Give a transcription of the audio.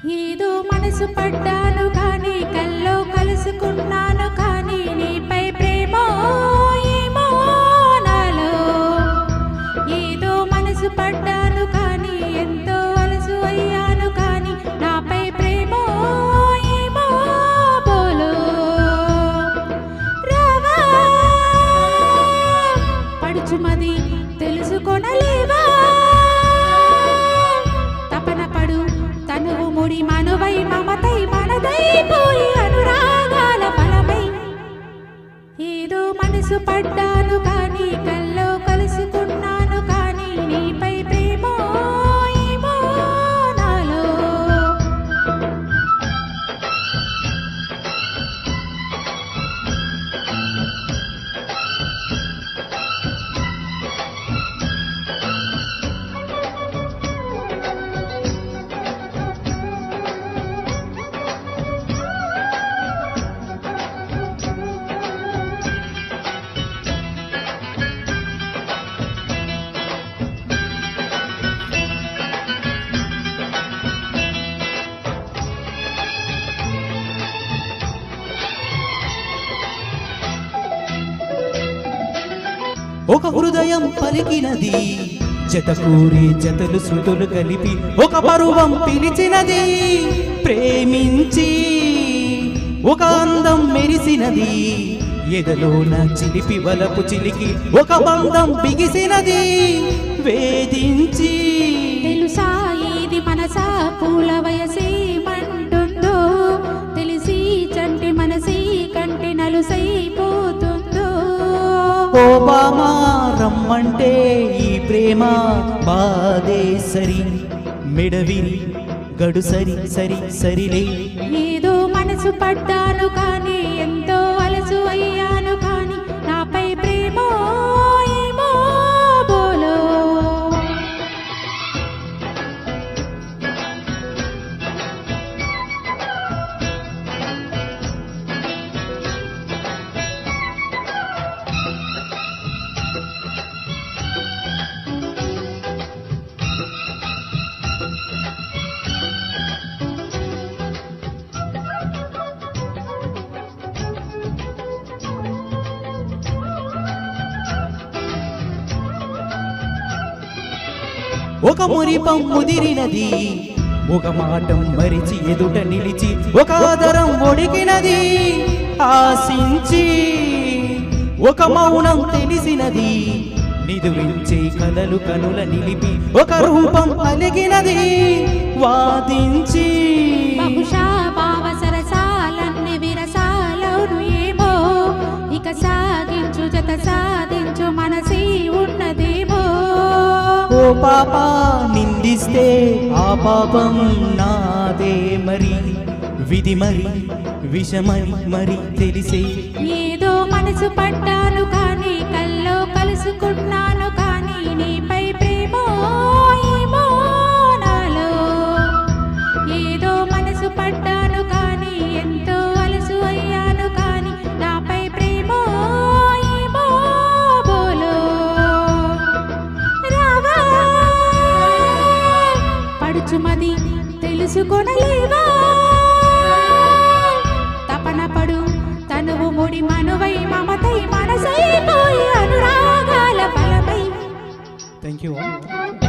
ఏదో మనసు పడ్డాను కానీ కల్లో కలుసుకున్నాను కానీ నీపై ప్రేమ ఏమో నాలో. ఏదో మనసు పడ్డాను కానీ ఎంతో అలసు అయ్యాను కానీ నాపై ప్రేమ ఏమో బోలో. రావా పడుచుమది తెలుసుకొనలేవా, తపన పడు తనువు ముడి మనువై మమతై మనదైపోయి అనురాగాల ఫలమై. ఏదో మనసు పడ్డాను కానీ కల్లో కలుసుకున్నాను కానీ నీపై ప్రేమ ఏమో నాలో. ఒక హృదయం పలికినది, జతకూరి జతలు శృతులు కలిపి ఒక పరువం పిలిచినది. ప్రేమించి ఒక అందం మెరిసినది, ఎదలోన చిలిపి వలపు చిలికి ఒక బంధం బిగిసినది. వేధించి తెలుసా ఇది మనసా పూల వయసేమంటుందో, తెలిసి చంటి మనసే కంటి నలుసైపోతుందో. ఓ బామా రమ్మంటే ఈ ప్రేమ బాధే సరి, మెడవిరి గడు సరి సరి సరిలే. ఏదో మనసు పడ్డాను కానీ ఎంతో అలసు అయ్యాను కానీ నాపై ప్రేమ ఏమో బోలో. ఒక మురిపం ముదిరినది, ఒక మాటం మరిచి ఎదుట నిలిచి ఒక ఆదరం ఒడిగినది. ఆశించి ఒక మౌనం తెలిసినది, నిదురించే కలలు కనుల నిలిపి ఒక రూపం అలిగినది. వాదించి బహుశా భావ సరసాలన్నీ విరసాలవును ఏమో, ఇక సాగించు జత సాధించు మనసే ఉన్నదేమో. ఓ పాప నిందిస్తే ఆ పాపం నాదే మరి, విధి మరి విషమని మరి తెలిసే. ఏదో మనసు పడ్డాను కానీ కల్లో కలుసుకున్నాను కానీ